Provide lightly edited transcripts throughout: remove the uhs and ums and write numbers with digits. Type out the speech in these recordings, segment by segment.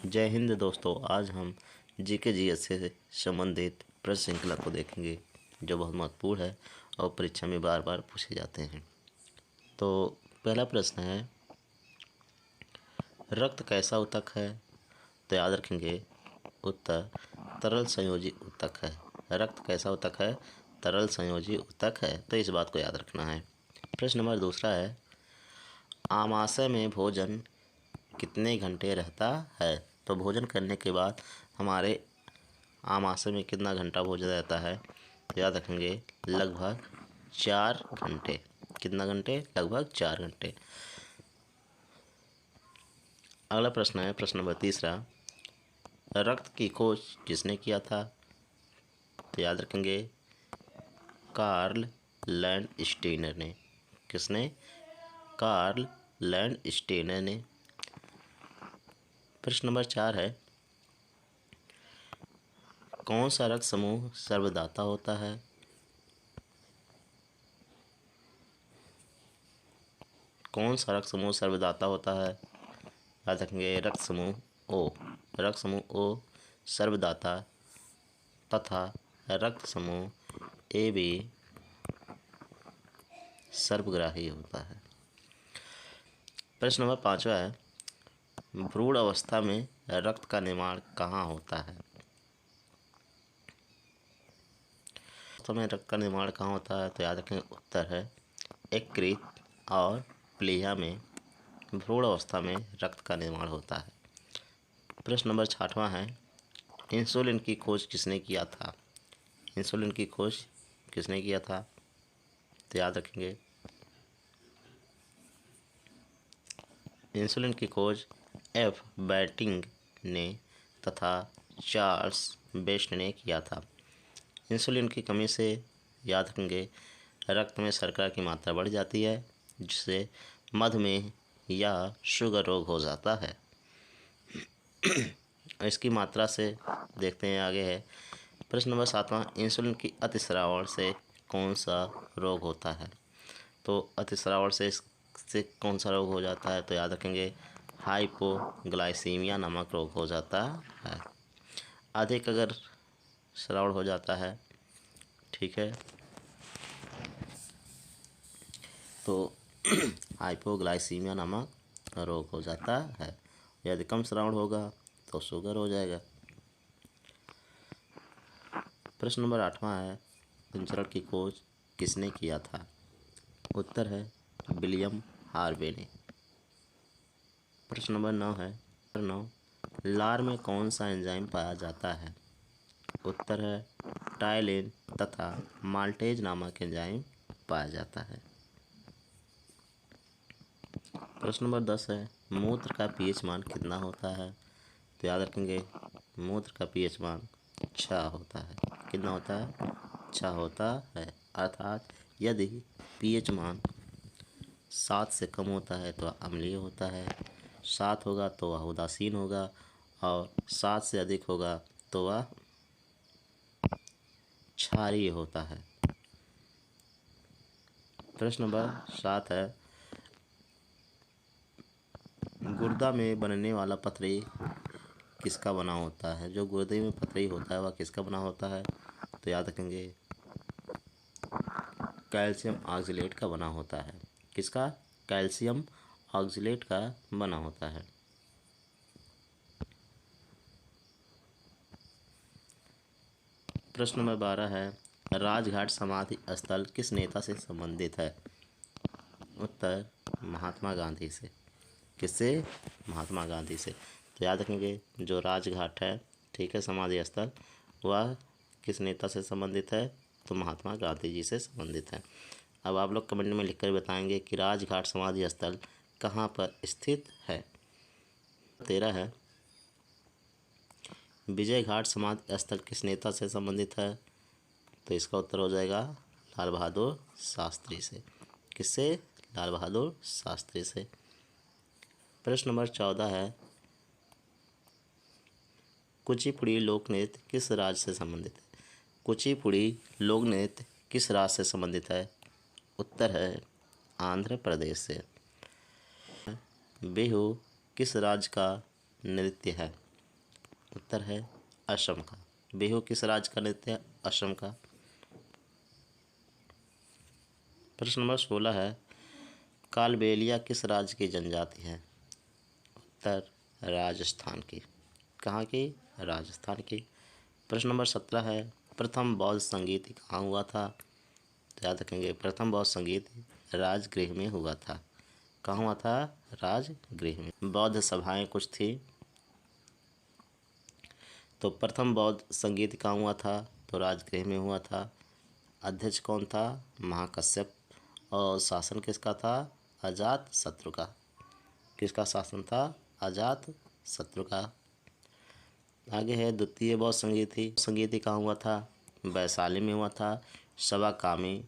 जय हिंद दोस्तों। आज हम जीके जीएस से संबंधित प्रश्न श्रृंखला को देखेंगे जो बहुत महत्वपूर्ण है और परीक्षा में बार बार पूछे जाते हैं। तो पहला प्रश्न है, रक्त कैसा ऊतक है? तो याद रखेंगे उत्तर तरल संयोजी ऊतक है। रक्त कैसा ऊतक है? तरल संयोजी ऊतक है। तो इस बात को याद रखना है। प्रश्न नंबर दूसरा है, आमाशय में भोजन कितने घंटे रहता है? तो भोजन करने के बाद हमारे आमाशय में कितना घंटा भोजन रहता है? तो याद रखेंगे लगभग 4 घंटे। कितना घंटे? लगभग 4 घंटे। अगला प्रश्न है प्रश्न नंबर तीसरा, रक्त की खोज किसने किया था? तो याद रखेंगे कार्ल लैंडस्टीनर ने। किसने? कार्ल लैंडस्टीनर ने। प्रश्न नंबर 4 है, कौन सा रक्त समूह सर्वदाता होता है? कौन सा रक्त समूह सर्वदाता होता है? याद रखेंगे रक्त समूह ओ। रक्त समूह ओ सर्वदाता तथा रक्त समूह ए बी सर्वग्राही होता है। प्रश्न नंबर 5 है, भ्रूण अवस्था में रक्त का निर्माण कहाँ होता है? तो में रक्त का निर्माण कहाँ होता है? तो याद रखें उत्तर है यकृत और प्लीहा में भ्रूण अवस्था में रक्त का निर्माण होता है। प्रश्न नंबर 6वां है, इंसुलिन की खोज किसने किया था? इंसुलिन की खोज किसने किया था? तो याद रखेंगे इंसुलिन की खोज एफ बैटिंग ने तथा चार्ल्स बेस्ट ने किया था। इंसुलिन की कमी से याद रखेंगे रक्त में शर्करा की मात्रा बढ़ जाती है, जिससे मधुमेह या शुगर रोग हो जाता है। इसकी मात्रा से देखते हैं आगे है प्रश्न नंबर 7वां, इंसुलिन की अतिस्रावण से कौन सा रोग होता है? तो अतिस्रावण से कौन सा रोग हो जाता है? तो याद रखेंगे हाइपोग्लाइसीमिया नामक रोग हो जाता है। अधिक अगर श्रावण हो जाता है, ठीक है, तो हाइपोग्लाइसीमिया नामक रोग हो जाता है। यदि कम श्रावण होगा तो शुगर हो जाएगा। प्रश्न नंबर 8वां है, संचरण की खोज किसने किया था? उत्तर है विलियम हार्वे ने। प्रश्न नंबर 9 है, 9 लार में कौन सा एंजाइम पाया जाता है? उत्तर है टाइलिन तथा माल्टेज नामक एंजाइम पाया जाता है। प्रश्न नंबर 10 है, मूत्र का पीएच मान कितना होता है? तो याद रखेंगे मूत्र का पीएच मान 6 होता है। कितना होता है? 6 होता है। अर्थात यदि पीएच मान 7 से कम होता है तो अम्लीय होता है, 7 होगा तो वह उदासीन होगा, और 7 से अधिक होगा तो वह क्षारीय होता है। प्रश्न नंबर 7 है, गुर्दा में बनने वाला पथरी किसका बना होता है? जो गुर्दे में पथरी होता है वह किसका बना होता है? तो याद रखेंगे कैल्शियम ऑक्सलेट का बना होता है। किसका? कैल्शियम ऑक्सलेट का बना होता है। प्रश्न नंबर 12 है, राजघाट समाधि स्थल किस नेता से संबंधित है? उत्तर महात्मा गांधी से। किससे? महात्मा गांधी से। तो याद रखेंगे जो राजघाट है, ठीक है, समाधि स्थल, वह किस नेता से संबंधित है? तो महात्मा गांधी जी से संबंधित है। अब आप लोग कमेंट में लिखकर बताएंगे कि राजघाट समाधि स्थल कहाँ पर स्थित है। 13 है, विजय घाट समाधि स्थल किस नेता से संबंधित है? तो इसका उत्तर हो जाएगा लाल बहादुर शास्त्री से। किससे? लाल बहादुर शास्त्री से। प्रश्न नंबर 14 है, कुचिपुड़ी लोक नृत्य किस राज्य से संबंधित है? कुचिपुड़ी लोक नृत्य किस राज्य से संबंधित है? उत्तर है आंध्र प्रदेश से। बिहू किस राज्य का नृत्य है? उत्तर है असम का। बिहू किस राज्य का नृत्य है? असम का। प्रश्न नंबर 16 है, कालबेलिया किस राज्य की जनजाति है? उत्तर राजस्थान की। कहाँ की? राजस्थान की। प्रश्न नंबर 17 है, प्रथम बौद्ध संगीत कहाँ हुआ था? तो याद रखेंगे, प्रथम बौद्ध संगीत राजगृह में हुआ था। कहाँ हुआ था? राजगृह में। बौद्ध सभाएं कुछ थी, तो प्रथम बौद्ध संगीत कहाँ हुआ था? तो राजगृह में हुआ था। अध्यक्ष कौन था? महाकश्यप। और शासन किसका था? अजात शत्रु का। किसका शासन था? अजात शत्रु का। आगे है द्वितीय बौद्ध संगीति। संगीति कहाँ हुआ था? वैशाली में हुआ था। सवा कामी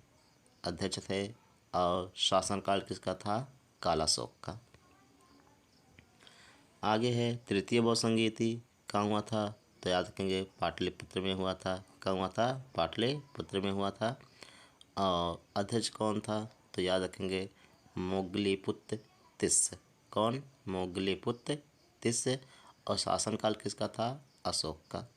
अध्यक्ष थे और शासनकाल किसका था? कालाशोक का। आगे है तृतीय बौद्ध संगीति कहाँ हुआ था? तो याद रखेंगे पाटलिपुत्र में हुआ था। कहाँ हुआ था? पाटलिपुत्र में हुआ था। और अध्यक्ष कौन था? तो याद रखेंगे मोगलीपुत्र तिस्य। कौन? मोगलीपुत्र तिस्य। और शासनकाल किसका था? अशोक का।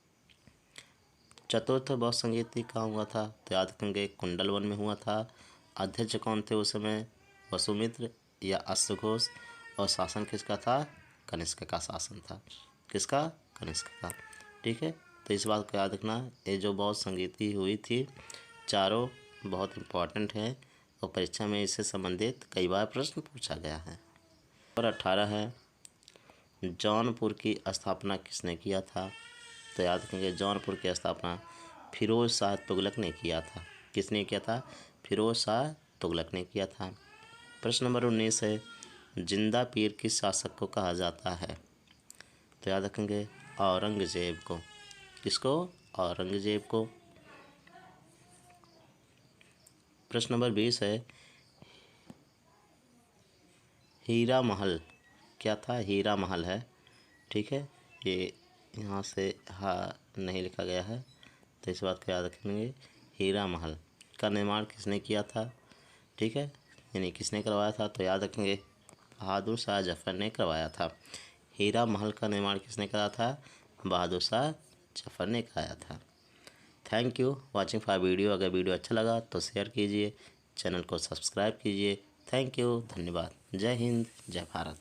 चतुर्थ बौद्ध संगीति कहाँ हुआ था? तो याद रखेंगे कुंडलवन में हुआ था। अध्यक्ष कौन थे उस समय? वसुमित्र या अश्वघोष। और शासन किसका था? कनिष्क का शासन था। किसका? कनिष्क का। ठीक है, तो इस बात को याद रखना, ये जो बौद्ध संगीति हुई थी चारों बहुत इम्पोर्टेंट है और परीक्षा में इससे संबंधित कई बार प्रश्न पूछा गया है। और 18 है, जौनपुर की स्थापना किसने किया था? तो याद रखेंगे जौनपुर की स्थापना फिरोज शाह तुगलक ने किया था। किसने किया था? फिरोज शाह तुगलक ने किया था। प्रश्न नंबर 19 है, जिंदा पीर किस शासक को कहा जाता है? तो याद रखेंगे औरंगजेब को। किसको? औरंगजेब को। प्रश्न नंबर 20 है, हीरा महल क्या था? हीरा महल है। ठीक है, ये यहाँ से नहीं लिखा गया है, तो इस बात को याद रखेंगे। हीरा महल का निर्माण किसने किया था? ठीक है, यानी किसने करवाया था? तो याद रखेंगे बहादुर शाह जफर ने करवाया था। हीरा महल का निर्माण किसने करा था? बहादुर शाह जफर ने कराया था। Thank you watching for video. अगर वीडियो अच्छा लगा तो शेयर कीजिए, चैनल को सब्सक्राइब कीजिए। थैंक यू, धन्यवाद। जय हिंद, जय भारत।